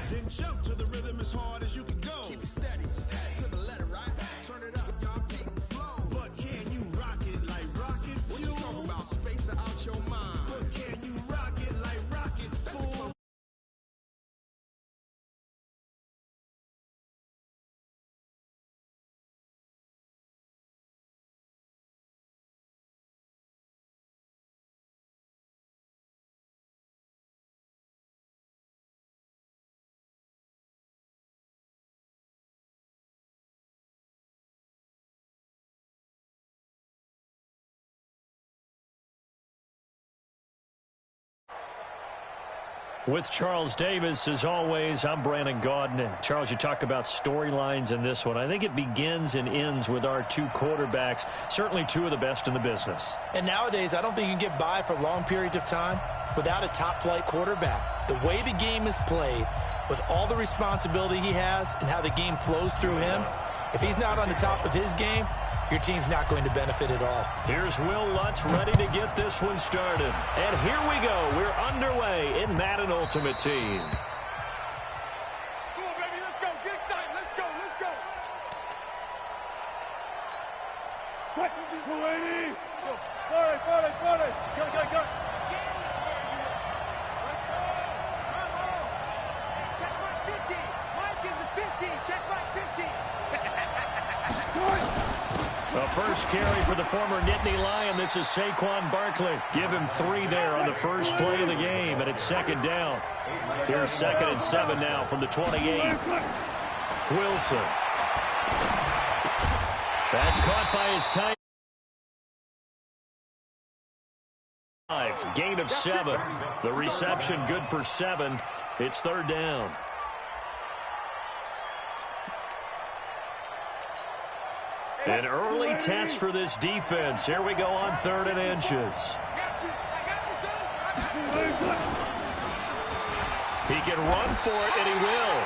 Then jump to the rhythm as hard as you can go. Keep it steady, to the letter, right? Turn it up, y'all, keep the flow. But can you rock it like rocket fuel? What you talking about? Space out your mind. But can you rock it like rockets, fool? With Charles Davis, as always, I'm Brandon Gaudin. Charles, you talk about storylines in this one. I think it begins and ends with our two quarterbacks, certainly two of the best in the business. And nowadays, I don't think you can get by for long periods of time without a top-flight quarterback. The way the game is played, with all the responsibility he has and how the game flows through him, if he's not on the top of his game, your team's not going to benefit at all. Here's Will Lutz ready to get this one started. And here we go. We're underway in Madden Ultimate Team. Come on, baby. Let's go. Get excited. Let's go. Let's go. 280. Go. 40. Go. Check mark 50. Mike is a 50. Check mark 50. A first carry for the former Nittany Lion. This is Saquon Barkley. Give him 3 there on the first play of the game, and it's second down. Here's 2nd and 7 now from the 28. Wilson. That's caught by his tight end. Gain of 7. The reception good for 7. It's 3rd down. An early test for this defense. Here we go on 3rd and inches. He can run for it, and he will.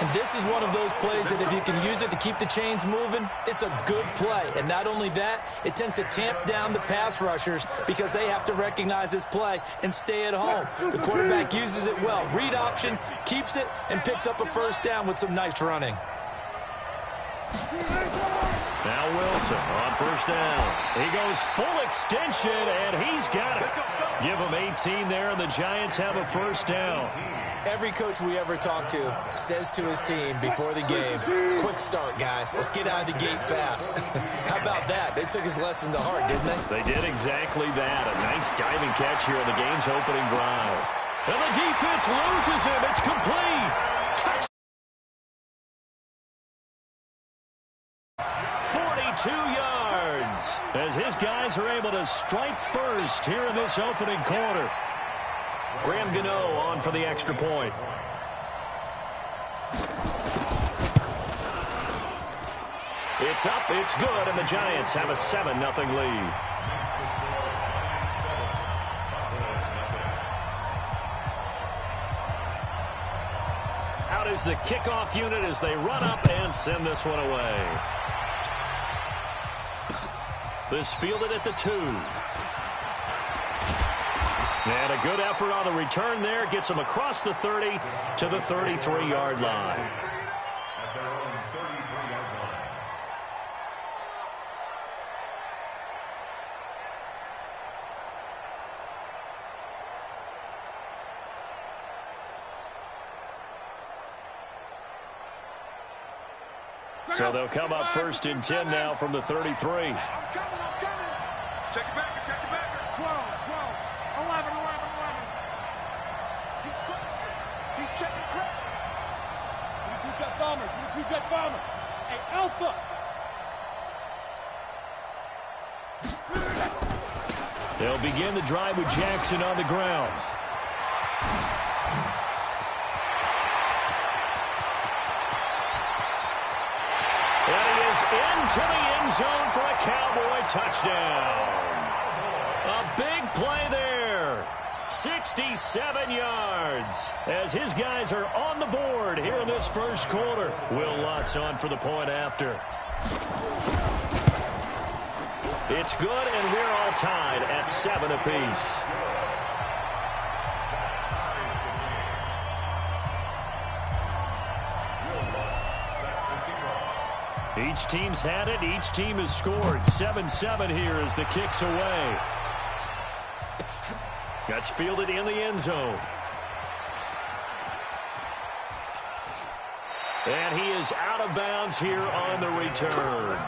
And this is one of those plays that if you can use it to keep the chains moving, it's a good play. And not only that, it tends to tamp down the pass rushers because they have to recognize this play and stay at home. The quarterback uses it well. Read option, keeps it, and picks up a first down with some nice running. Now Wilson on first down. He goes full extension, and he's got it. Give him 18 there, and the Giants have a first down. Every coach we ever talk to says to his team before the game, quick start, guys. Let's get out of the gate fast. How about that? They took his lesson to heart, didn't they? They did exactly that. A nice diving catch here on the game's opening drive. And the defense loses him. It's complete. Touchdown. 42 yards as his guys are able to strike first here in this opening quarter. Graham Gano on for the extra point. It's up, it's good, and the Giants have a 7-0 lead. Out is the kickoff unit as they run up and send this one away. This fielded at the 2. And a good effort on the return there. Gets him across the 30 to the 33-yard line. So they'll come up 1st and 10 now from the 33. I'm coming. Check it back. 12. 11. He's checking crap. 22 jet bombers. Hey, Alpha. They'll begin the drive with Jackson on the ground. Into the end zone for a Cowboy touchdown. A big play there. 67 yards as his guys are on the board here in this first quarter. Will Lutz on for the point after. It's good, and we're all tied at 7 apiece. Each team's had it. Each team has scored. 7-7 here as the kick's away. That's fielded in the end zone. And he is out of bounds here on the return.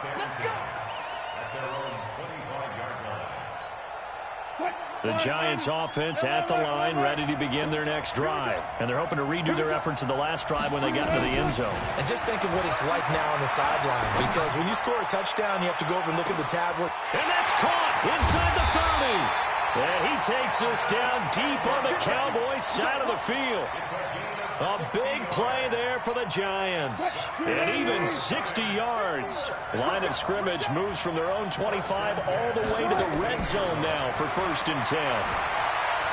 The Giants offense at the line, ready to begin their next drive. And they're hoping to redo their efforts in the last drive when they got into the end zone. And just think of what it's like now on the sideline, because when you score a touchdown, you have to go over and look at the tablet. And that's caught inside the 30. And he takes us down deep on the Cowboys side of the field. A big play there for the Giants. And even 60 yards. Line of scrimmage moves from their own 25 all the way to the red zone now for 1st and 10.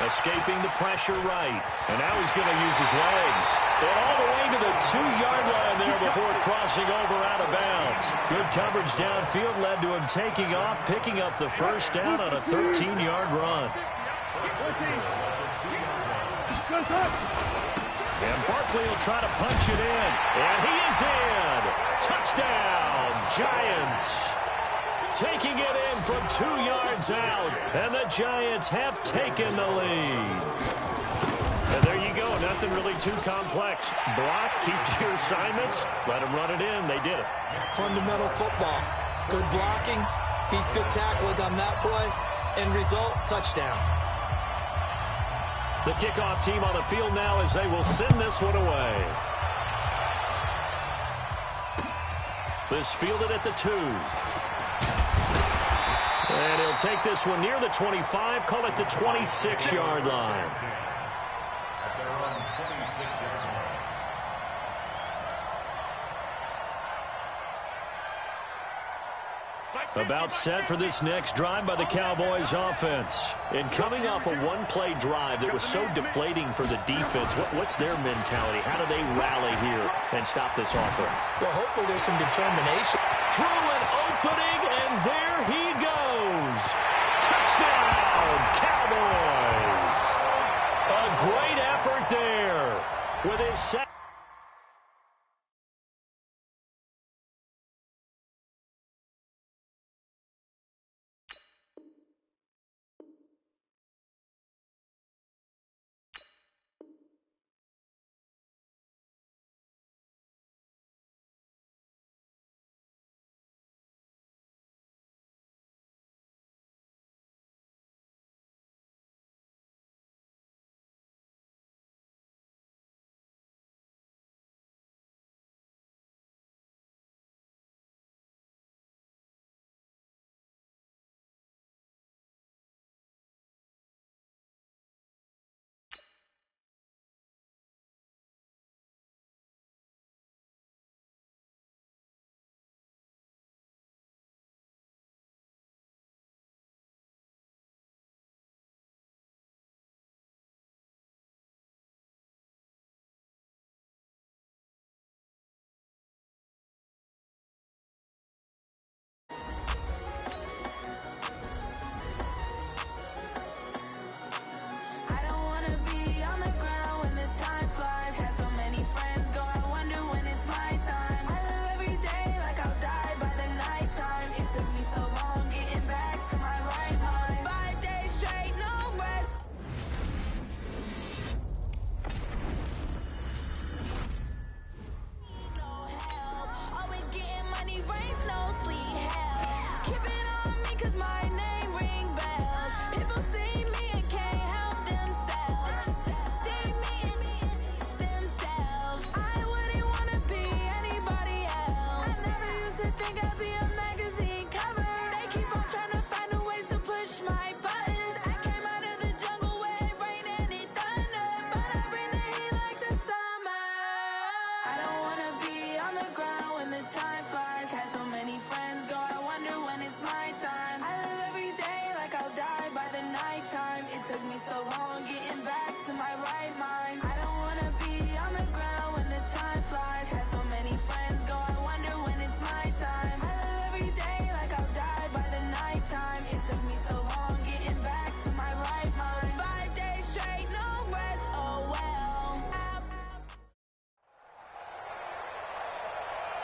Escaping the pressure right. And now he's going to use his legs. And all the way to the 2-yard line there before crossing over out of bounds. Good coverage downfield led to him taking off, picking up the first down on a 13-yard run. And Barkley will try to punch it in. And he is in. Touchdown, Giants. Taking it in from 2 yards out. And the Giants have taken the lead. And there you go. Nothing really too complex. Block, keep to your assignments. Let them run it in. They did it. Fundamental football. Good blocking. Beats good tackling on that play. End result, touchdown. The kickoff team on the field now as they will send this one away. This fielded at the 2. And he'll take this one near the 25, call it the 26-yard line. About set for this next drive by the Cowboys offense. And coming off a one-play drive that was so deflating for the defense, what's their mentality? How do they rally here and stop this offense? Well, hopefully there's some determination. Through an opening, and there he goes. Touchdown, Cowboys. A great effort there with his second.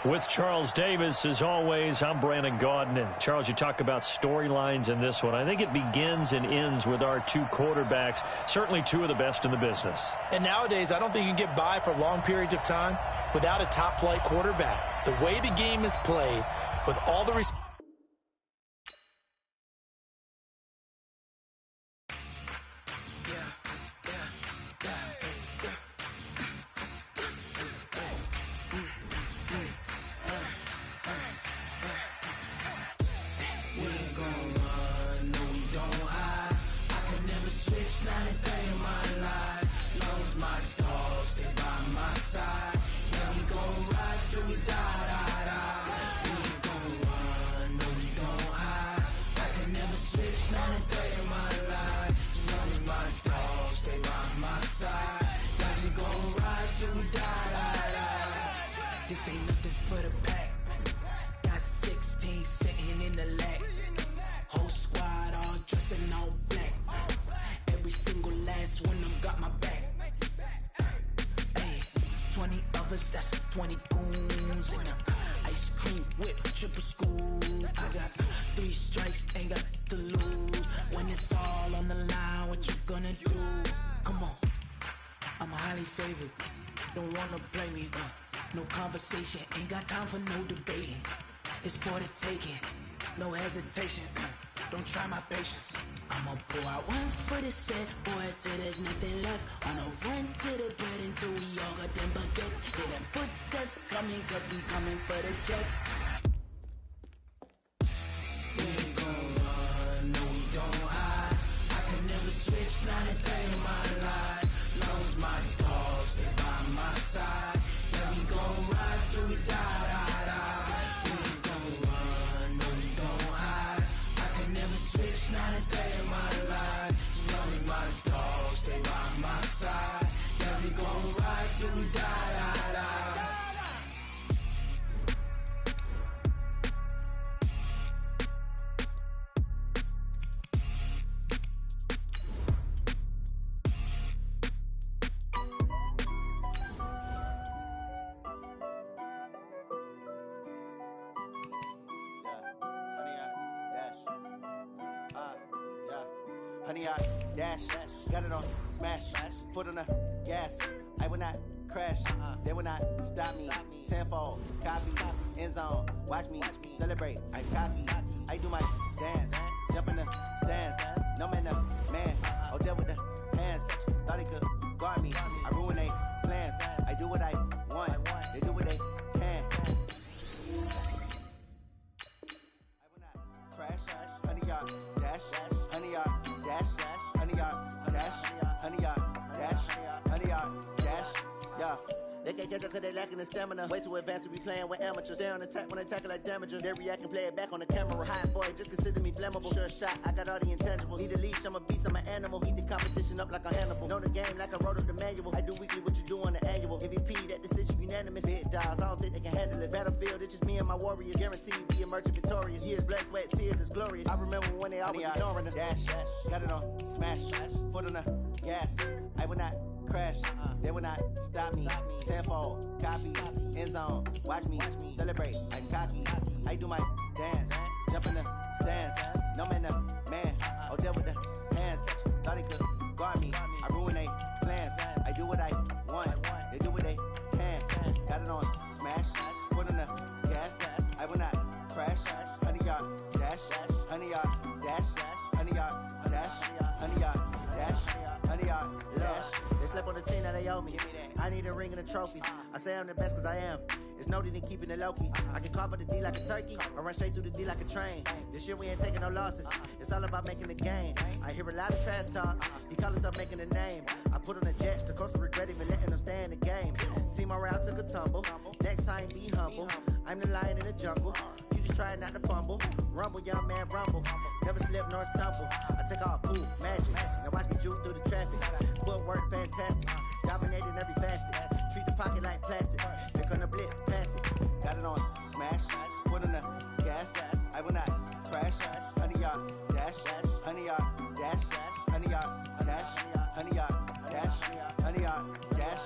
With Charles Davis, as always, I'm Brandon Gaudin. Charles, you talk about storylines in this one. I think it begins and ends with our two quarterbacks, certainly two of the best in the business. And nowadays, I don't think you can get by for long periods of time without a top-flight quarterback. The way the game is played, with all the respect. This ain't nothing for the pack. Got 16 sitting in the lag. Whole squad all dressing all black. Every single last one of them got my back. Hey, 20 of us, that's 20 goons. And ice cream whip, triple scoop. I got 3 strikes, ain't got to lose. When it's all on the line, what you gonna do? Come on, I'm highly favored. Don't wanna play me, no conversation, ain't got time for no debating. It's for the taking, no hesitation. Don't try my patience. I'ma pour out one for the set, boy, till there's nothing left. On a run to the bread until we all got them baguettes. Hear them footsteps coming, cause we coming for the check. We ain't gon' run, no we don't hide. I can never switch, not a day in my life. Long as my dogs, they by my side. Yeah, we gon' ride till we die. We ain't gon' run, no we don't hide. I can never switch, not a day in my life. As long as my dogs stay by my side. Yeah, we gon' ride till we die. Honey, I dash, got it on smash, foot on the gas. I will not crash, they will not stop me. Tenfold, copy, end zone, watch me celebrate. I cocky, I do my dance, jump in the stands. No man, the man, oh, deal with the hands. Thought he could guard me, I ruin they plans. I do what I want, they do what they can. I will not crash, honey, y'all dash, honey, y'all. Honey, dash, yeah. They can't catch up cause they lacking the stamina. Way too advanced to be playing with amateurs. They on attack when they tackle like damagers. They react and play it back on the camera. Hot boy, just consider me flammable. Sure shot, I got all the intangibles. Need a leash, I'm a beast, I'm an animal. Heat the competition up like a Hannibal. Know the game like I wrote up the manual. I do weekly what you do on the annual. MVP, that decision unanimous. Big dogs, I don't think they can handle it. Battlefield, it's just me and my warriors. Guaranteed be emerging victorious. Years, blood, sweat, tears, it's glorious. I remember when they always ignoring us. Dash, got it on smash, foot on the gas. I will not crash, they will not stop me. Tenfold, copy, end zone, watch me celebrate. I'm cocky, I do my dance, jump in the stands. No man, the man, oh, deal with the hands. Thought he could guard me, I ruin they plans. I do what I want, they do what they can. Got it on smash, foot on the gas. I will not crash, honey, y'all dash, honey, y'all dash, honey, y'all dash, honey, y'all dash, honey, y'all dash. They slept on the team that they owe me. I need a ring and a trophy. I say I'm the best cause I am. It's no need in keeping it low-key. I can carve for the D like a turkey, or run straight through the D like a train. This year we ain't taking no losses. It's all about making the game. I hear a lot of trash talk. He call himself making a name. I put on the Jets. The coach will regret even letting them stay in the game. Team around took a tumble. Next time be humble. I'm the lion in the jungle. You just trying not to fumble. Rumble, young man, rumble. Never slip nor stumble. I take off, poof, magic. Now watch me juke through the traffic. Footwork fantastic. Dominating every facet. Treat the pocket like plastic. Pick on the blitz, pass it. Got it on smash. Foot on the gas. I will not crash. Honey, y'all dash. Honey, y'all dash. Honey, y'all dash. Honey, y'all dash. Honey, y'all dash.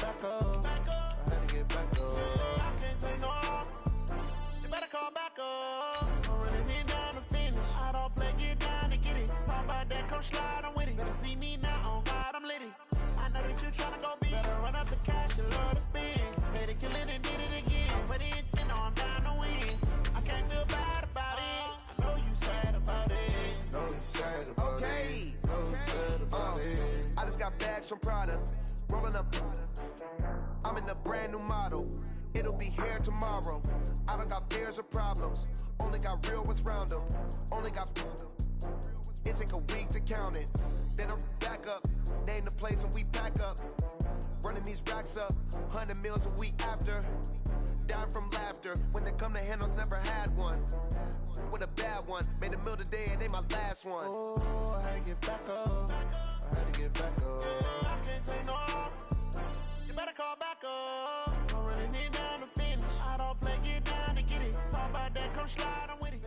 back up. I had to get back up. I can't take no off. You better call back up. I'm running it down to finish. I don't play, get down to get it. Talk about that, come slide, I'm with it. Better see me now, on God, I'm litty. I know that you tryna go big. Better run up the cash, you love to spend. Better kill it and did it again. Put it in 10, no, I'm down to win. I can't feel bad about it. I know you sad about it. Know you sad about it. Know you sad about it. I just got bags from Prada. Rolling up. I'm in a brand new model. It'll be here tomorrow. I don't got fears or problems. Only got real ones round them. Only got. It take a week to count it. Then I'm back up. Name the place and we pack up. Running these racks up. 100 meals a week after. Down from laughter. When they come to handles, never had one. With a bad one. Made a meal today and ain't my last one. Oh, I had to get back up. I had to get back up. I can't take no off. You better call back up. I'm running it down to finish. I don't play, get down to get it. Talk about that, come slide, I'm with it.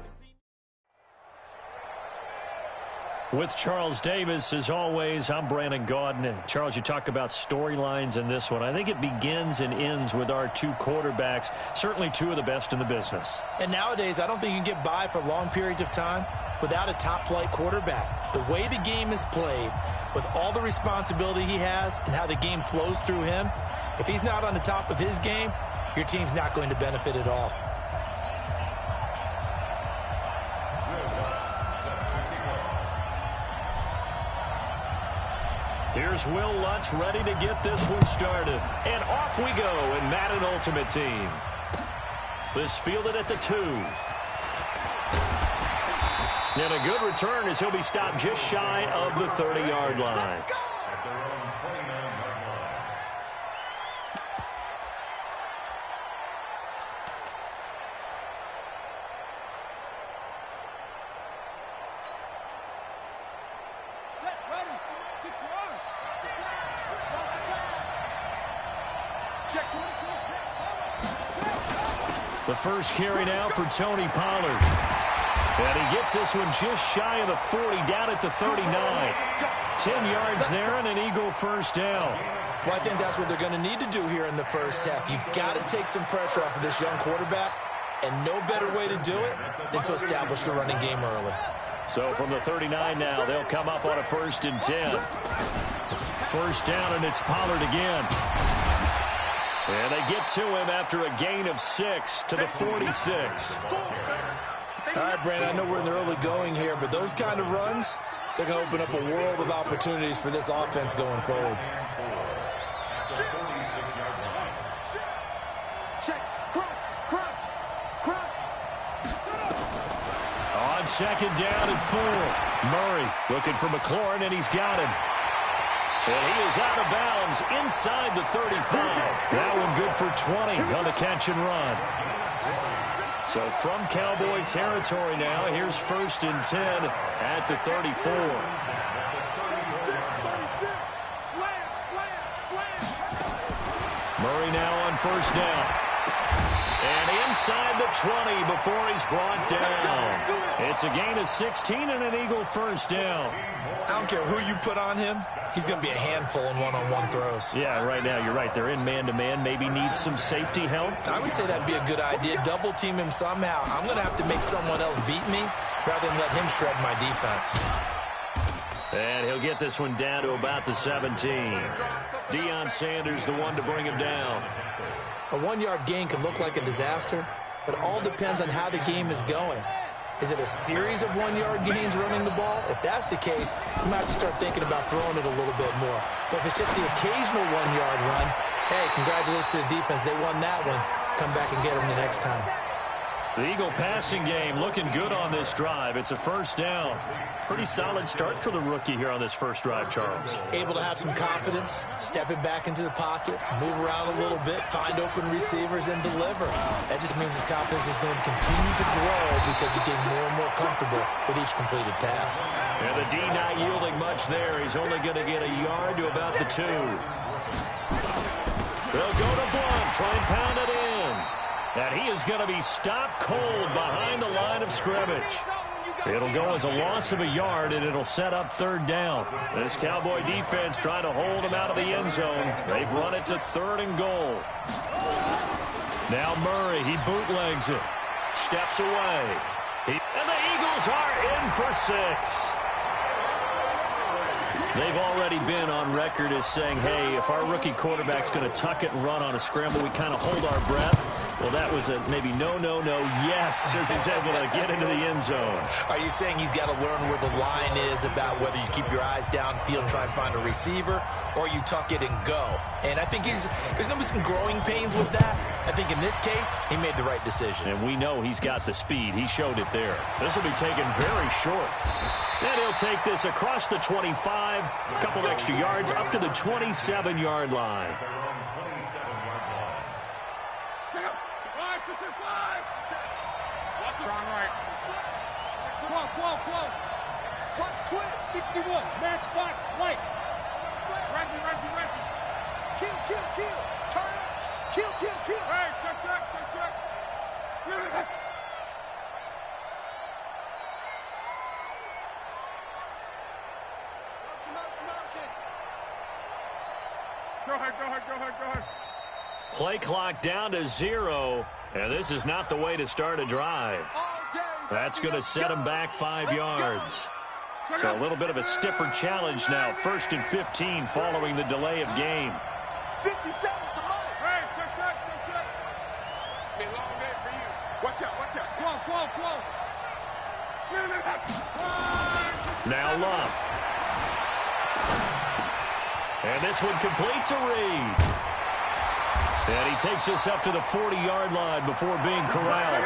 With Charles Davis, as always, I'm Brandon Gaudin. Charles, you talk about storylines in this one. I think it begins and ends with our two quarterbacks, certainly two of the best in the business. And nowadays, I don't think you can get by for long periods of time without a top-flight quarterback. The way the game is played, with all the responsibility he has and how the game flows through him, if he's not on the top of his game, your team's not going to benefit at all. Here's Will Lutz ready to get this one started. And off we go in Madden Ultimate Team. This fielded at the 2. And a good return as he'll be stopped just shy of the 30-yard line. The first carry now for Tony Pollard. And he gets this one just shy of the 40, down at the 39. 10 yards there and an Eagle first down. Well, I think that's what they're going to need to do here in the first half. You've got to take some pressure off of this young quarterback, and no better way to do it than to establish the running game early. So from the 39 now, they'll come up on a 1st and 10. First down, and it's Pollard again. And they get to him after a gain of 6 to the 46. All right, Brandon, I know we're in the early going here, but those kind of runs, they're going to open up a world of opportunities for this offense going forward. On second down and 4. Murray looking for McLaurin, and he's got him. And he is out of bounds inside the 35. That one good for 20 on the catch and run. So from Cowboy territory now, here's 1st and 10 at the 34. Murray now on first down. And inside the 20 before he's brought down. It's a gain of 16 and an Eagle first down. I don't care who you put on him. He's going to be a handful in one-on-one throws. Yeah, right now, you're right. They're in man-to-man. Maybe needs some safety help. I would say that'd be a good idea. Double team him somehow. I'm going to have to make someone else beat me rather than let him shred my defense. And he'll get this one down to about the 17. Deion Sanders, the one to bring him down. A 1-yard gain can look like a disaster, but it all depends on how the game is going. Is it a series of 1-yard gains running the ball? If that's the case, you might have to start thinking about throwing it a little bit more. But if it's just the occasional 1-yard run, hey, congratulations to the defense. They won that one. Come back and get them the next time. The Eagle passing game looking good on this drive. It's a first down. Pretty solid start for the rookie here on this first drive, Charles. Able to have some confidence, step it back into the pocket, move around a little bit, find open receivers, and deliver. That just means his confidence is going to continue to grow because he's getting more and more comfortable with each completed pass. And the D not yielding much there. He's only going to get a yard to about the 2. They'll go to Blunt, try and pound it in. And he is going to be stopped cold behind the line of scrimmage. It'll go as a loss of a yard, and it'll set up third down. This Cowboy defense trying to hold him out of the end zone. They've run it to 3rd and goal. Now Murray, he bootlegs it. Steps away. And the Eagles are in for 6. They've already been on record as saying, hey, if our rookie quarterback's going to tuck it and run on a scramble, we kind of hold our breath. Well, that was a maybe no, yes, as he's able to get into the end zone. Are you saying he's got to learn where the line is about whether you keep your eyes downfield, try and find a receiver, or you tuck it and go? And I think there's going to be some growing pains with that. I think in this case, he made the right decision. And we know he's got the speed. He showed it there. This will be taken very short. And he'll take this across the 25, a couple of extra yards, up to the 27-yard line. Strong right. Whoa. What? Twist. 61. Match box. Lights. Rugby. Kill. Turn up. Kill. Hey, check. Motion. Go ahead. Play clock down to 0, and this is not the way to start a drive. That's going to set him back 5 yards. So a little bit of a stiffer challenge now. 1st and 15 following the delay of game. 50 seconds to life. Hey, check. It's been a long day for you. Watch out. Close. Now Love. And this one complete to Reed. And he takes us up to the 40-yard line before being corralled.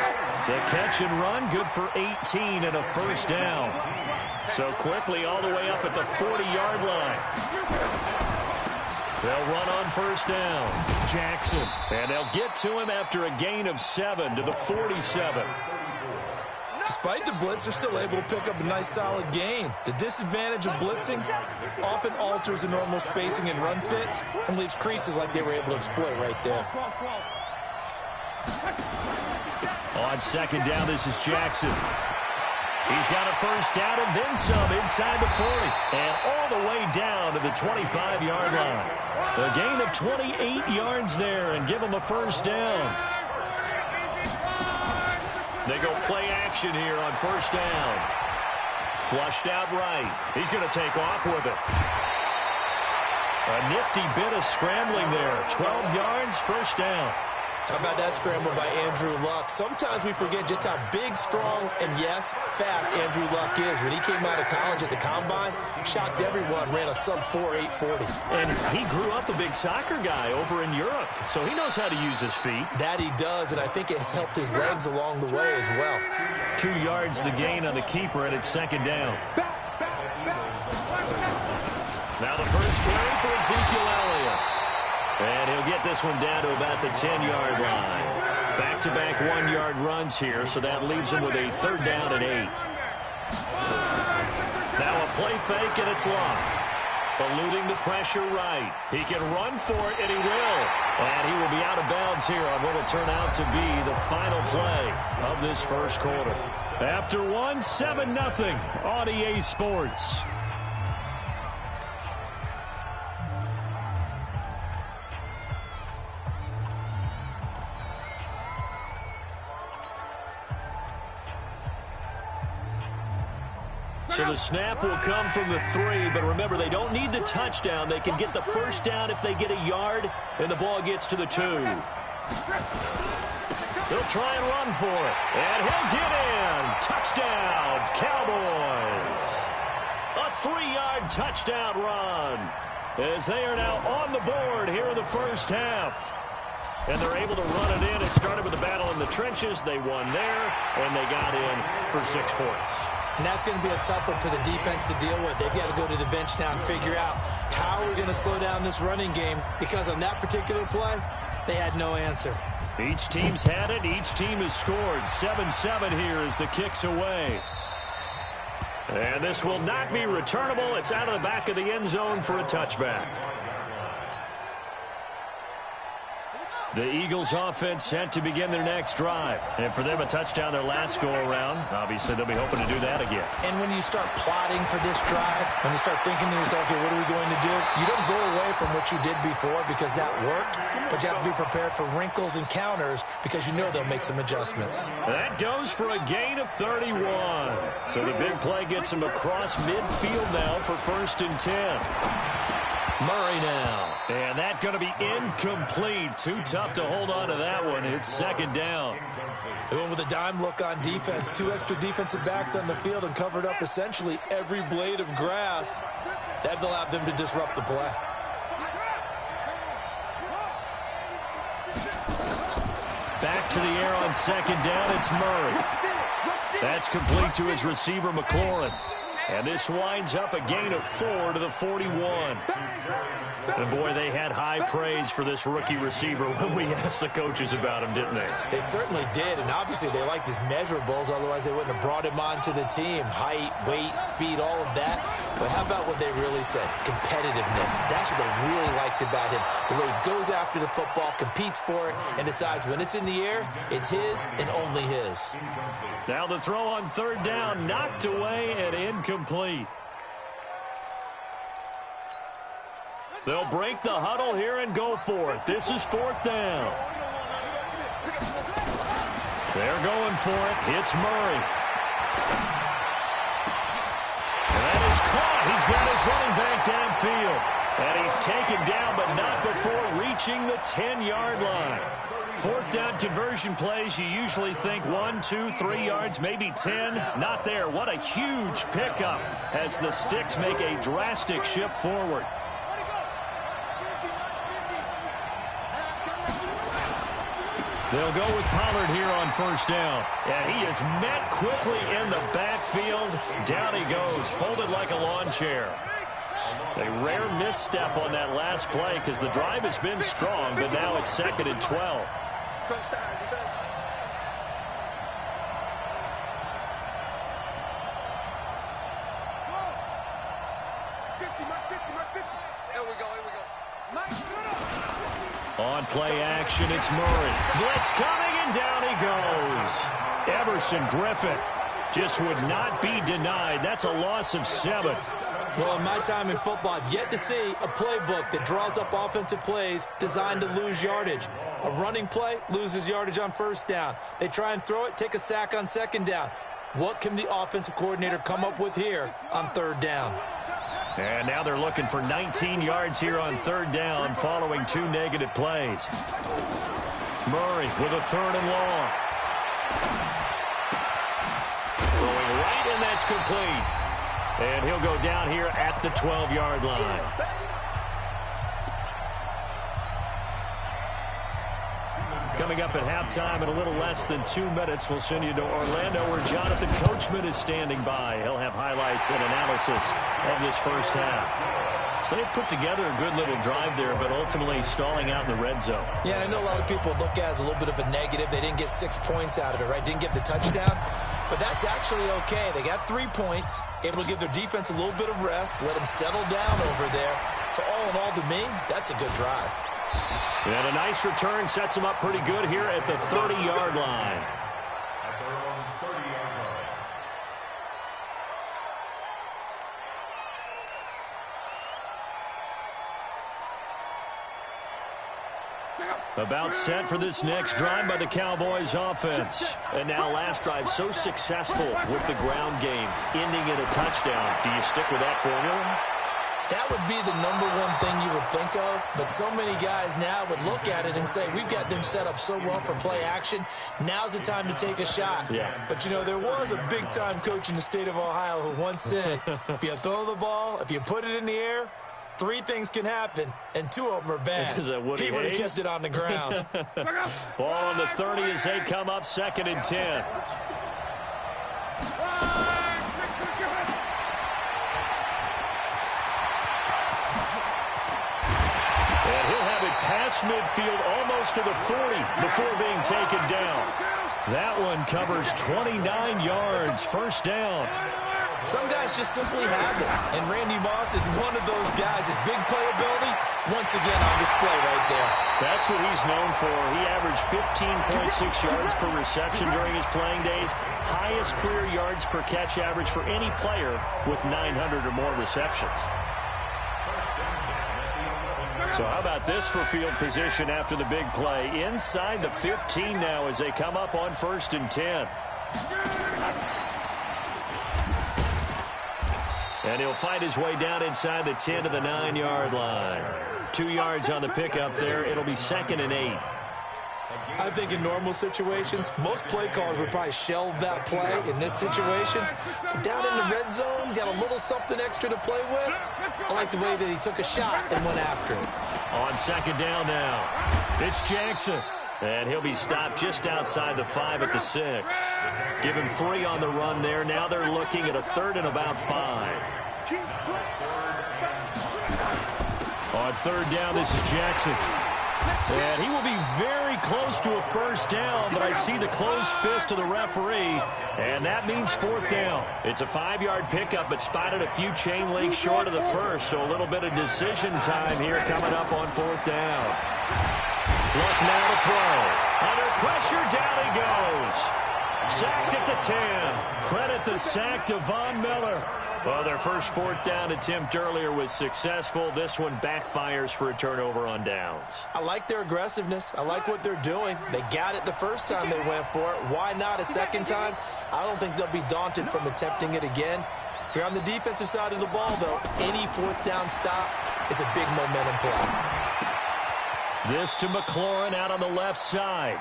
The catch and run, good for 18 and a first down. So quickly all the way up at the 40-yard line. They'll run on first down. Jackson. And they'll get to him after a gain of 7 to the 47. Despite the blitz, they're still able to pick up a nice, solid gain. The disadvantage of blitzing often alters the normal spacing and run fits and leaves creases like they were able to exploit right there. On second down, this is Jackson. He's got a first down and then some inside the 40. And all the way down to the 25-yard line. A gain of 28 yards there and give him a first down. They go play action here on first down. Flushed out right. He's going to take off with it. A nifty bit of scrambling there. 12 yards, first down. How about that scramble by Andrew Luck? Sometimes we forget just how big, strong, and yes, fast Andrew Luck is. When he came out of college at the Combine, shocked everyone, ran a sub-4 840. And he grew up a big soccer guy over in Europe, so he knows how to use his feet. That he does, and I think it has helped his legs along the way as well. 2 yards the gain on the keeper, and it's second down. Now the first carry for Ezekiel Elliott. And he'll get this one down to about the 10-yard line. Back-to-back 1-yard runs here, so that leaves him with a third down and 8. Now a play fake, and it's locked. Eluding the pressure right. He can run for it, and he will. And he will be out of bounds here on what will turn out to be the final play of this first quarter. After 1, 7-0 on EA Sports. So the snap will come from the 3, but remember, they don't need the touchdown. They can get the first down if they get a yard, and the ball gets to the 2. He'll try and run for it, and he'll get in. Touchdown, Cowboys. A 3-yard touchdown run, as they are now on the board here in the first half. And they're able to run it in. It started with a battle in the trenches. They won there, and they got in for 6 points. And that's going to be a tough one for the defense to deal with. They've got to go to the bench now and figure out how we're going to slow down this running game, because on that particular play, they had no answer. Each team's had it. Each team has scored. 7-7 here as the kick's away. And this will not be returnable. It's out of the back of the end zone for a touchback. The Eagles offense set to begin their next drive. And for them, a touchdown their last go-around. Obviously, they'll be hoping to do that again. And when you start plotting for this drive, when you start thinking to yourself, okay, what are we going to do? You don't go away from what you did before because that worked, but you have to be prepared for wrinkles and counters because you know they'll make some adjustments. That goes for a gain of 31. So the big play gets him across midfield now for 1st and 10. Murray now. And that's going to be incomplete. Too tough to hold on to that one. It's 2nd down. They went with a dime look on defense. 2 extra defensive backs on the field and covered up essentially every blade of grass. That allowed them to disrupt the play. Back to the air on 2nd down. It's Murray. That's complete to his receiver, McLaurin. And this winds up a gain of 4 to the 41. And boy, they had high praise for this rookie receiver when we asked the coaches about him, didn't they? They certainly did, and obviously they liked his measurables, otherwise they wouldn't have brought him onto the team. Height, weight, speed, all of that. But how about what they really said? Competitiveness. That's what they really liked about him. The way he goes after the football, competes for it, and decides when it's in the air, it's his and only his. Now the throw on 3rd down, knocked away and incomplete. They'll break the huddle here and go for it. This is 4th down. They're going for it. It's Murray. And that is caught. He's got his running back downfield. And he's taken down, but not before reaching the 10-yard line. 4th down conversion plays, you usually think 1, 2, 3 yards, maybe 10. Not there. What a huge pickup as the Sticks make a drastic shift forward. They'll go with Pollard here on 1st down. And he is met quickly in the backfield. Down he goes, folded like a lawn chair. A rare misstep on that last play because the drive has been strong, but now it's 2nd and 12. First down, defense. Here we go. On play action, it's Murray. Blitz coming, and down he goes. Everson Griffin just would not be denied. That's a loss of 7. Well, in my time in football, I've yet to see a playbook that draws up offensive plays designed to lose yardage. A running play loses yardage on 1st down. They try and throw it, take a sack on 2nd down. What can the offensive coordinator come up with here on 3rd down? And now they're looking for 19 yards here on 3rd down following 2 negative plays. Murray with a 3rd and long. Throwing right, and that's complete. And he'll go down here at the 12-yard line. Coming up at halftime in a little less than 2 minutes, we'll send you to Orlando where Jonathan Coachman is standing by. He'll have highlights and analysis of this first half. So they put together a good little drive there, but ultimately stalling out in the red zone. Yeah, I know a lot of people look at it as a little bit of a negative. They didn't get 6 points out of it, right? Didn't get the touchdown. But that's actually okay. They got 3 points, able to give their defense a little bit of rest, let them settle down over there. So all in all, to me, that's a good drive. And a nice return sets them up pretty good here at the 30-yard line. About set for this next drive by the Cowboys offense. And now last drive so successful with the ground game, ending in a touchdown. Do you stick with that formula? That would be the #1 thing you would think of, but so many guys now would look at it and say, we've got them set up so well for play action, now's the time to take a shot. Yeah. But, you know, there was a big-time coach in the state of Ohio who once said, if you throw the ball, if you put it in the air, 3 things can happen, and 2 of them are bad. Is that Woody he would have Hayes? kept it on the ground. Ball on the 30 as they come up 2nd and 10. And he'll have it past midfield almost to the 40 before being taken down. That one covers 29 yards, 1st down. Some guys just simply have it, and Randy Moss is one of those guys. His big playability once again on display right there. That's what he's known for. He averaged 15.6 yards per reception during his playing days. Highest career yards per catch average for any player with 900 or more receptions. So how about this for field position after the big play? Inside the 15 now as they come up on 1st and 10. And he'll find his way down inside the 10 to the 9-yard line. 2 yards on the pickup there. It'll be 2nd and 8. I think in normal situations, most play callers would probably shelve that play in this situation. But down in the red zone, got a little something extra to play with. I like the way that he took a shot and went after it. On 2nd down now, it's Jackson. And he'll be stopped just outside the 5 at the 6. Give him 3 on the run there. Now they're looking at a 3rd and about 5. On 3rd down, this is Jackson. And he will be very close to a 1st down, but I see the closed fist of the referee, and that means 4th down. It's a 5-yard pickup, but spotted a few chain links short of the 1st, so a little bit of decision time here coming up on 4th down. Look now to throw. Under pressure, down he goes. Sacked at the 10. Credit the sack to Von Miller. Well, their first 4th down attempt earlier was successful. This one backfires for a turnover on downs. I like their aggressiveness. I like what they're doing. They got it the first time they went for it. Why not a second time? I don't think they'll be daunted from attempting it again. If you're on the defensive side of the ball, though, any 4th down stop is a big momentum play. This to McLaurin out on the left side.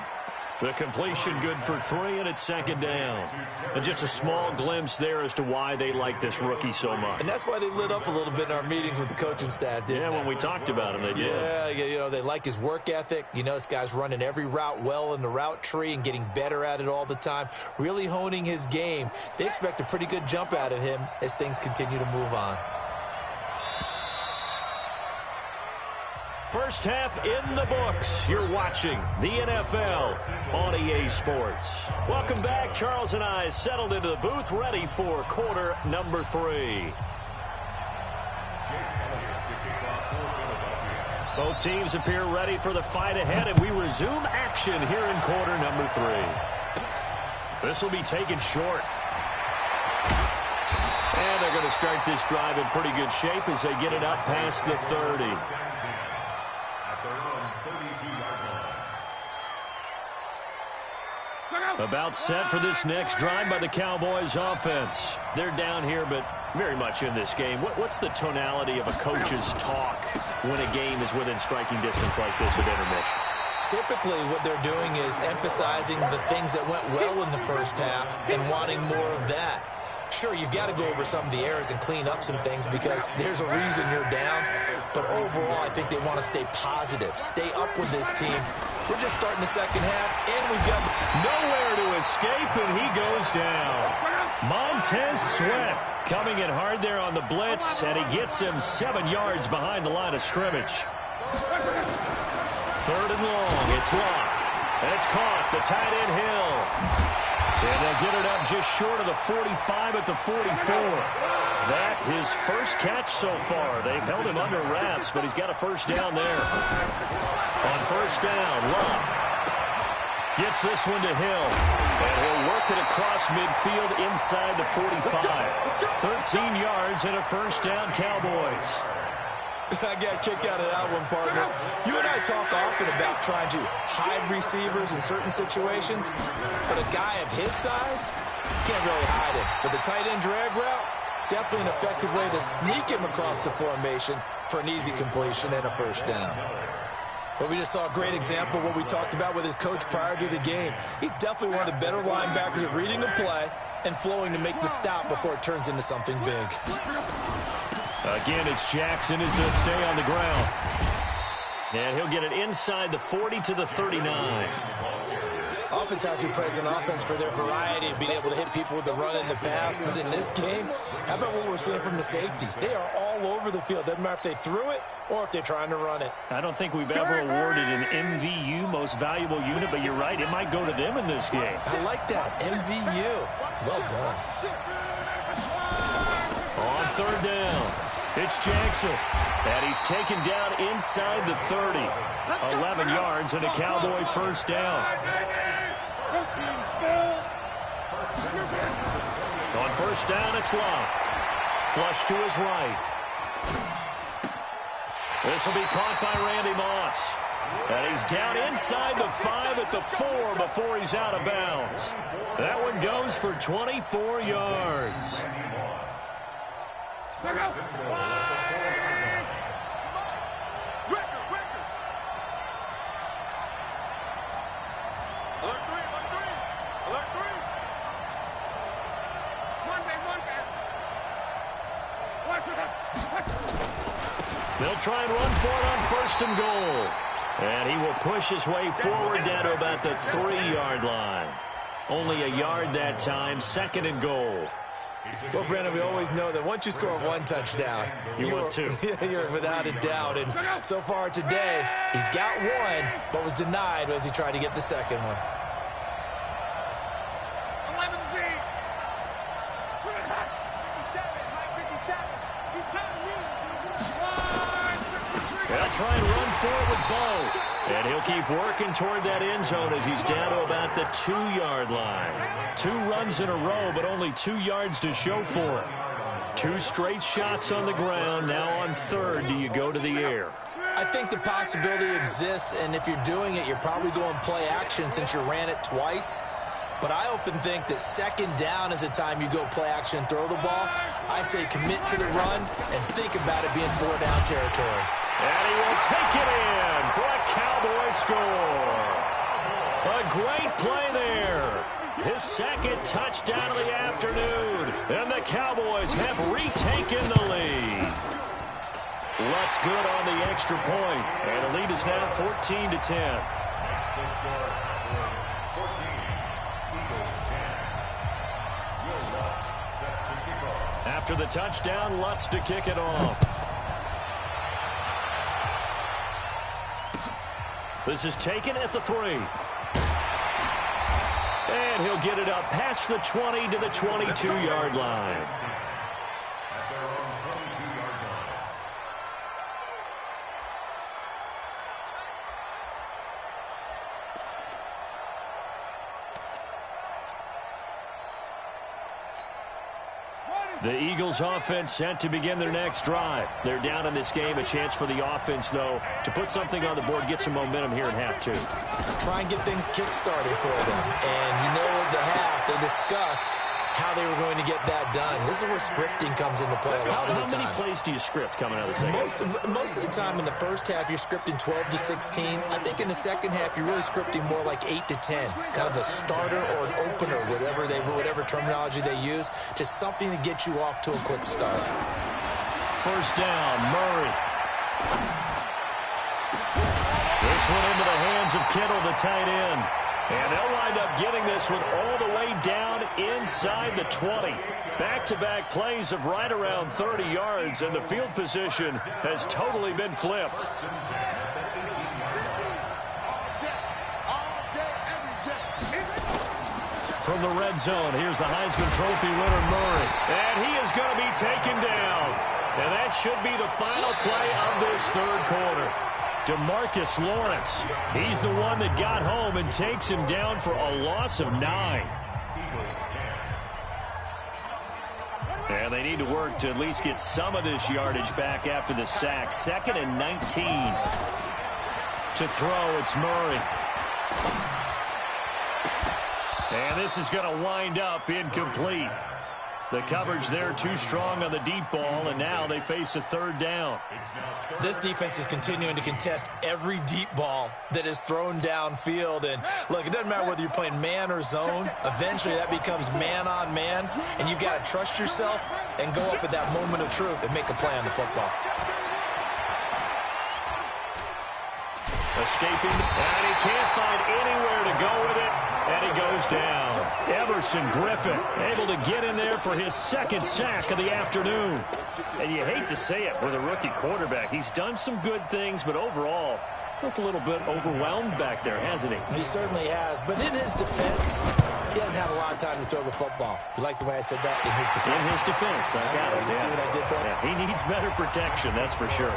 The completion good for 3, and it's 2nd down. And just a small glimpse there as to why they like this rookie so much. And that's why they lit up a little bit in our meetings with the coaching staff, didn't they? When we talked about him, they did. Yeah, you know, they like his work ethic. You know, this guy's running every route well in the route tree and getting better at it all the time, really honing his game. They expect a pretty good jump out of him as things continue to move on. First half in the books. You're watching the NFL on EA Sports. Welcome back. Charles and I settled into the booth, ready for quarter number 3. Both teams appear ready for the fight ahead, and we resume action here in quarter number 3. This will be taken short. And they're going to start this drive in pretty good shape as they get it up past the 30. About set for this next drive by the Cowboys offense. They're down here, but very much in this game. What's the tonality of a coach's talk when a game is within striking distance like this at intermission? Typically, what they're doing is emphasizing the things that went well in the first half and wanting more of that. Sure, you've got to go over some of the errors and clean up some things because there's a reason you're down. But overall, I think they want to stay positive, stay up with this team. We're just starting the second half, and we've got nowhere to escape, and he goes down. Montez Sweat coming in hard there on the blitz, and he gets him 7 yards behind the line of scrimmage. 3rd and long. It's locked, and it's caught. The tight end Hill. And they'll get it up just short of the 45 at the 44. That his first catch so far. They've held him under wraps, but he's got a 1st down there. On 1st down, Love gets this one to Hill. And he'll work it across midfield inside the 45. 13 yards and a 1st down, Cowboys. I got a kick out of that one, partner. You and I talk often about trying to hide receivers in certain situations, but a guy of his size can't really hide him. But the tight end drag route, definitely an effective way to sneak him across the formation for an easy completion and a 1st down. But we just saw a great example of what we talked about with his coach prior to the game. He's definitely one of the better linebackers at reading a play and flowing to make the stop before it turns into something big. Again, it's Jackson as he'll stay on the ground. And he'll get it inside the 40 to the 39. Oftentimes we praise an offense for their variety and being able to hit people with the run in the pass. But in this game, how about what we're seeing from the safeties? They are all over the field. Doesn't matter if they threw it or if they're trying to run it. I don't think we've ever awarded an MVU, most valuable unit, but you're right, it might go to them in this game. I like that, MVU. Well done. On 3rd down. It's Jackson. And he's taken down inside the 30. 11 yards and a Cowboy first down. On first down, it's Love. Flush to his right. This will be caught by Randy Moss. And he's down inside the 5 at the 4 before he's out of bounds. That one goes for 24 yards. They'll try and run for it on first and goal. And he will push his way forward down to about the 3-yard line. Only a yard that time, second and goal. Well, Brandon, we always know that once you score one touchdown, want two. You're without a doubt. And so far today, he's got one, but was denied as he tried to get the second one. They'll try and run for it with Bo. And he'll keep working toward that end zone as he's down to about the 2-yard line. 2 runs in a row, but only 2 yards to show for it. 2 straight shots on the ground. Now on third, do you go to the air? I think the possibility exists, and if you're doing it, you're probably going play action since you ran it twice. But I often think that second down is a time you go play action and throw the ball. I say commit to the run and think about it being 4-down territory. And he will take it in for a Cowboy score. A great play there. His second touchdown of the afternoon. And the Cowboys have retaken the lead. Lutz good on the extra point. And the lead is now 14-10. After the touchdown, Lutz to kick it off. This is taken at the 3. And he'll get it up past the 20 to the 22-yard line. The Eagles offense set to begin their next drive. They're down in this game. A chance for the offense, though, to put something on the board, get some momentum here in half 2. Try and get things kick-started for them. And you know at the half, they discussed how they were going to get that done. This is where scripting comes into play a lot of the time. How many plays do you script coming out of the second? Most of the time in the first half, you're scripting 12 to 16. I think in the second half, you're really scripting more like 8 to 10. Kind of a starter or an opener, whatever terminology they use. Just something to get you off to a quick start. First down, Murray. This one into the hands of Kittle, the tight end. And they'll wind up getting this one all the way down inside the 20. Back-to-back plays of right around 30 yards, and the field position has totally been flipped. From the red zone, here's the Heisman Trophy winner, Murray. And he is going to be taken down. And that should be the final play of this third quarter. DeMarcus Lawrence, he's the one that got home and takes him down for a loss of 9. And they need to work to at least get some of this yardage back after the sack. 2nd and 19. To throw, it's Murray. And this is going to wind up incomplete. The coverage there too strong on the deep ball, and now they face a third down. This defense is continuing to contest every deep ball that is thrown downfield. And look, it doesn't matter whether you're playing man or zone. Eventually that becomes man on man, and you've got to trust yourself and go up at that moment of truth and make a play on the football. Escaping, and he can't find anywhere to go with it, and he goes down. Everson Griffin able to get in there for his second sack of the afternoon. And you hate to say it with a rookie quarterback. He's done some good things, but overall, looked a little bit overwhelmed back there, hasn't he? He certainly has. But in his defense, He hasn't had a lot of time to throw the football. You like the way I said that? In his defense. In his defense. I got it. You see what I did there? Yeah, he needs better protection, that's for sure.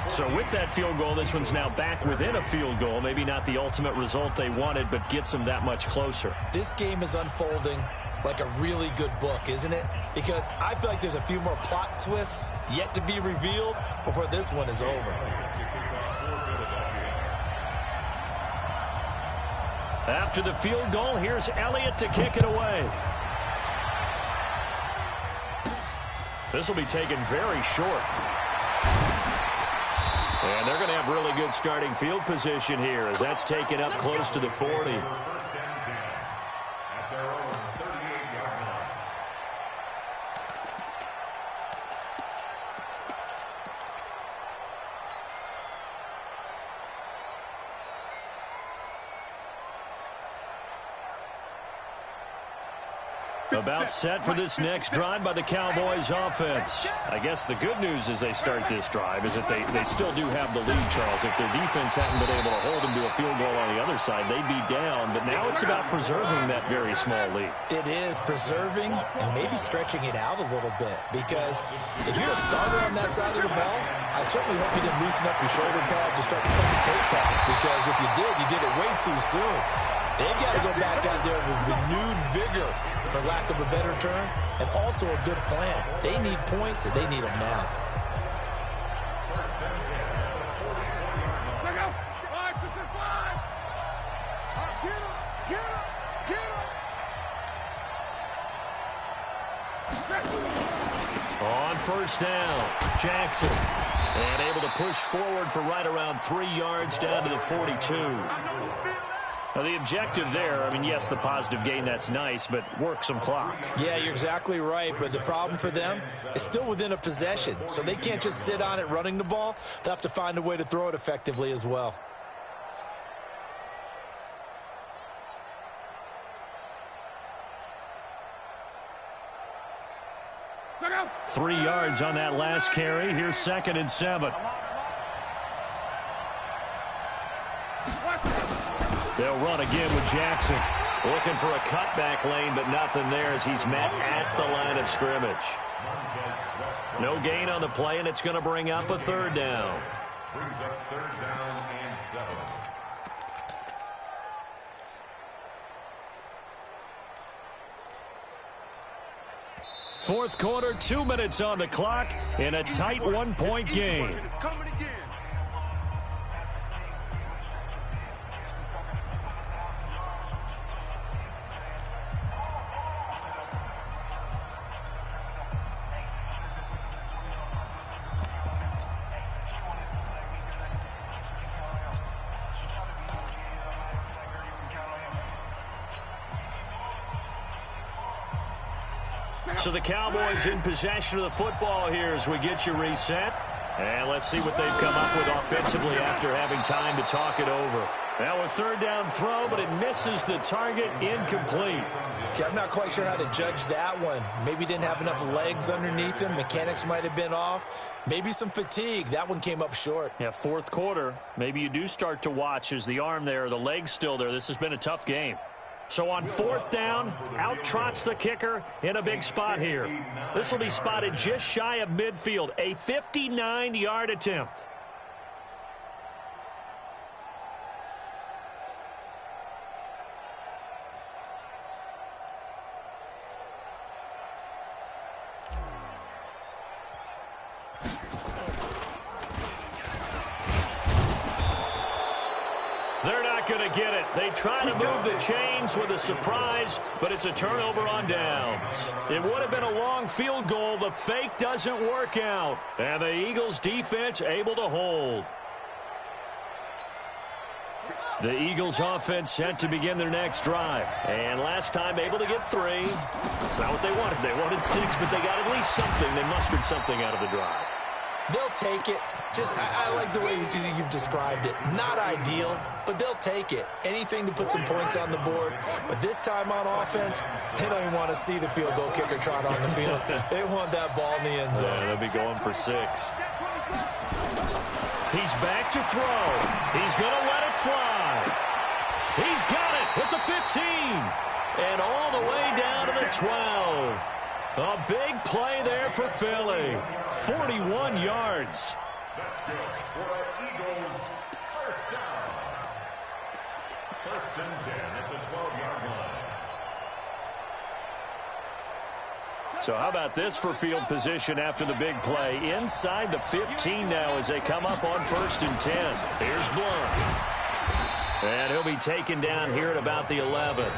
So with that field goal, this one's now back within a field goal. Maybe not the ultimate result they wanted, but gets them that much closer. This game is unfolding like a really good book, isn't it? Because I feel like there's a few more plot twists yet to be revealed before this one is over. After the field goal, here's Elliott to kick it away. This will be taken very short. And they're going to have really good starting field position here as that's taken up close to the 40. About set for this next drive by the Cowboys offense. I guess the good news as they start this drive is that they still do have the lead, Charles. If their defense hadn't been able to hold them to a field goal on the other side, they'd be down. But now it's about preserving that very small lead. It is preserving and maybe stretching it out a little bit. Because if you're a starter on that side of the ball, I certainly hope you didn't loosen up your shoulder pads or start to cut the tape off. Because if you did it way too soon. They've got to go back out there with renewed vigor, for lack of a better term, and also a good plan. They need points, and they need them now. Check out. 5, 6, and 5. Get up, get up, get up. On first down, Jackson. And able to push forward for right around 3 yards down to the 42. Now, the objective there, I mean, yes, the positive gain, that's nice, but work some clock. Yeah, you're exactly right, but the problem for them is still within a possession, so they can't just sit on it running the ball. They'll have to find a way to throw it effectively as well. Check out. 3 yards on that last carry. Here's 2nd and 7. They'll run again with Jackson. Looking for a cutback lane, but nothing there as he's met at the line of scrimmage. No gain on the play, and it's going to bring up a 3rd down. Brings up 3rd down and 7. Fourth quarter, 2 minutes on the clock in a tight 1-point game. It's coming again. So the Cowboys in possession of the football here as we get you reset. And let's see what they've come up with offensively after having time to talk it over. Now a 3rd down throw, but it misses the target, incomplete. Okay, I'm not quite sure how to judge that one. Maybe didn't have enough legs underneath him. Mechanics might have been off. Maybe some fatigue. That one came up short. Yeah, 4th quarter. Maybe you do start to watch as the arm there, the leg's still there. This has been a tough game. So on 4th down, out trots the kicker in a big spot here. This will be spotted just shy of midfield, a 59-yard attempt. They're not going to get it. They try to move the chains with a surprise, but it's a turnover on downs. It would have been a long field goal. The fake doesn't work out. And the Eagles defense able to hold. The Eagles offense set to begin their next drive. And last time able to get 3. It's not what they wanted. They wanted 6, but they got at least something. They mustered something out of the drive. They'll take it. I like the way you've described it. Not ideal, but they'll take it. Anything to put some points on the board. But this time on offense, they don't even want to see the field goal kicker trot on the field. They want that ball in the end zone. Yeah, they'll be going for 6. He's back to throw. He's going to let it fly. He's got it at the 15. and all the way down to the 12. A big play there for Philly. 41 yards. That's good for our Eagles' first down. First and 10 at the 12-yard line. So how about this for field position after the big play? Inside the 15 now as they come up on first and 10. Here's Blunt. And he'll be taken down here at about the 11.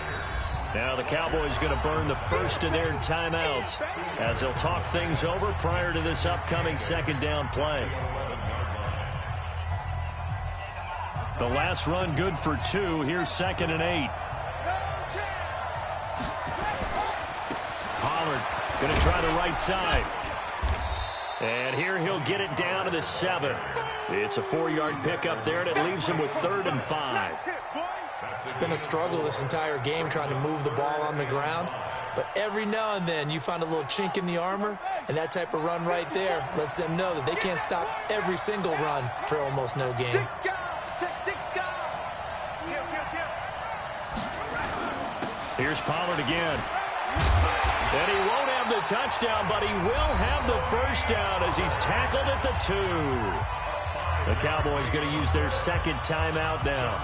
Now the Cowboys going to burn the first of their timeouts as they'll talk things over prior to this upcoming second down play. The last run good for 2. Here's 2nd and 8. Pollard going to try the right side. And here he'll get it down to the 7. It's a 4-yard pickup there, and it leaves him with 3rd and 5. It's been a struggle this entire game trying to move the ball on the ground. But every now and then you find a little chink in the armor, and that type of run right there lets them know that they can't stop every single run for almost no gain. Here's Pollard again. And he won't have the touchdown, but he will have the first down as he's tackled at the 2. The Cowboys going to use their second timeout now.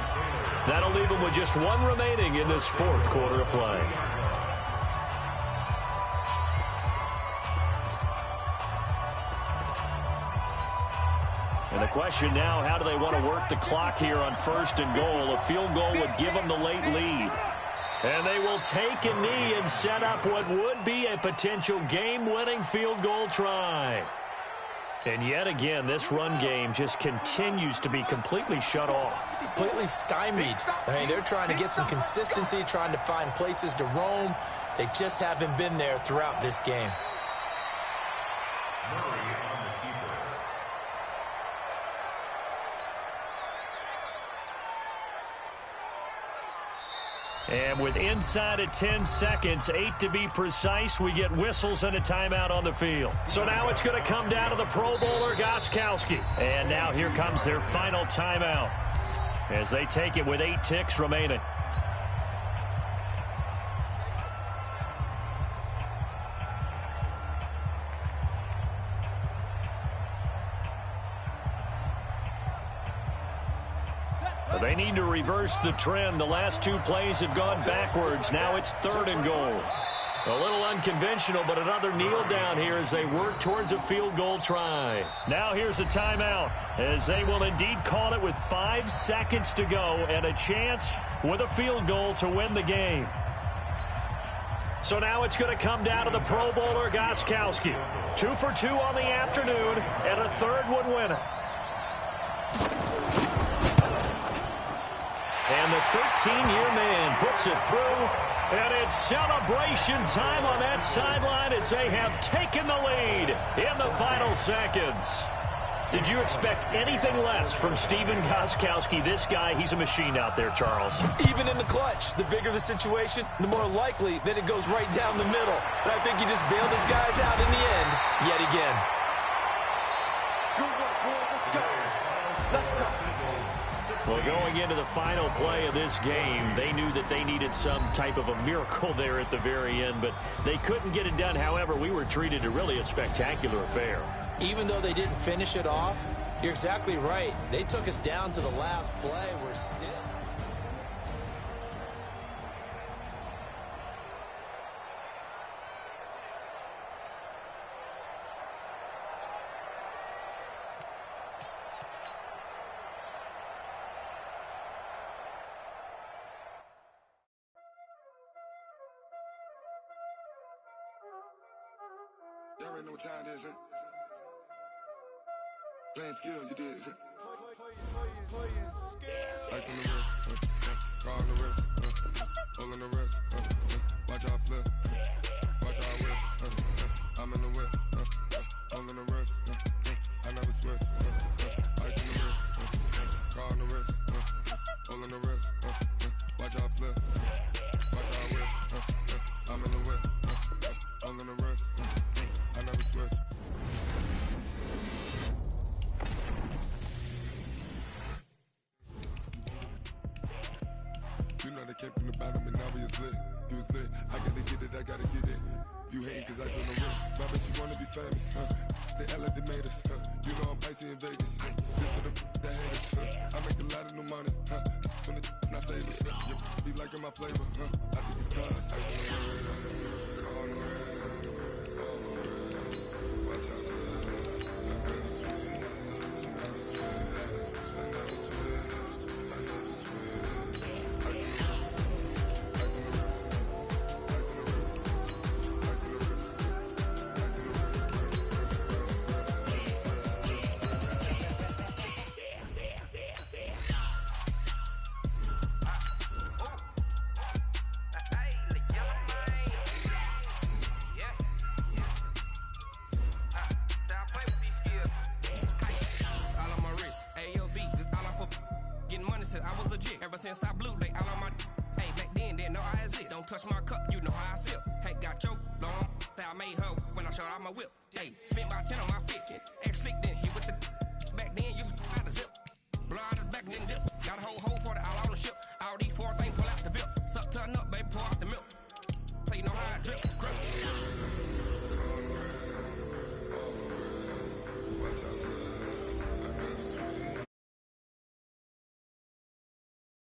That'll leave them with just 1 remaining in this 4th quarter of play. And the question now, how do they want to work the clock here on 1st and goal? A field goal would give them the late lead. And they will take a knee and set up what would be a potential game-winning field goal try. And yet again, this run game just continues to be completely shut off. Completely stymied. I mean, they're trying to get some consistency, trying to find places to roam. They just haven't been there throughout this game. And with inside of 10 seconds, 8 to be precise, we get whistles and a timeout on the field. So now it's going to come down to the Pro Bowler, Gostkowski. And now here comes their final timeout as they take it with 8 ticks remaining. They need to reverse the trend. The last 2 plays have gone backwards. Now it's 3rd and goal. A little unconventional, but another kneel down here as they work towards a field goal try. Now here's a timeout as they will indeed call it with 5 seconds to go and a chance with a field goal to win the game. So now it's going to come down to the Pro Bowler, Gostkowski. 2 for 2 on the afternoon, and a 3rd would win it. And the 13-year man puts it through, and it's celebration time on that sideline as they have taken the lead in the final seconds. Did you expect anything less from Stephen Gostkowski? This guy, he's a machine out there, Charles. Even in the clutch, the bigger the situation, the more likely that it goes right down the middle. And I think he just bailed his guys out in the end yet again. Well, going into the final play of this game, they knew that they needed some type of a miracle there at the very end, but they couldn't get it done. However, we were treated to really a spectacular affair. Even though they didn't finish it off, you're exactly right. They took us down to the last play. We're still... Y'all already know what time it is, huh? Playing skills, you did. Ice on the wrist, car on the wrist, hole in the wrist, watch out flip, watch out whip, I'm in the whip, hole in the wrist, I never switch, ice on the wrist, car on the wrist, hole in the wrist, watch out flip, watch out whip, I'm in the whip, hole in the wrist, I never switch. came from the bottom and now we is lit. He was lit. I gotta get it, I gotta get it. You hating cause I on the wrist. My bitch, you wanna be famous, They act like they made us, You know I'm icy in Vegas, This for the that haters, I make a lot of new money, When it's not savers, You be liking my flavor, I think it's cause ice on the wrist, on the wrist, on the wrist. Watch out, I never switch, I never switch, I never switch, I never switch. Ice on the wrist, ice on the wrist, ice on the wrist, ice on the wrist, ice on the wrist. I was legit ever since I blew they all on my hey back then didn't know I exist. Don't touch my cup, you know how I sip. Hey, got choked long that I made her when I showed out my whip. Hey, spent about 10 on my 15. Ex slick then hit with the back then used to out the zip. Blow out his back then dip. Got a whole for the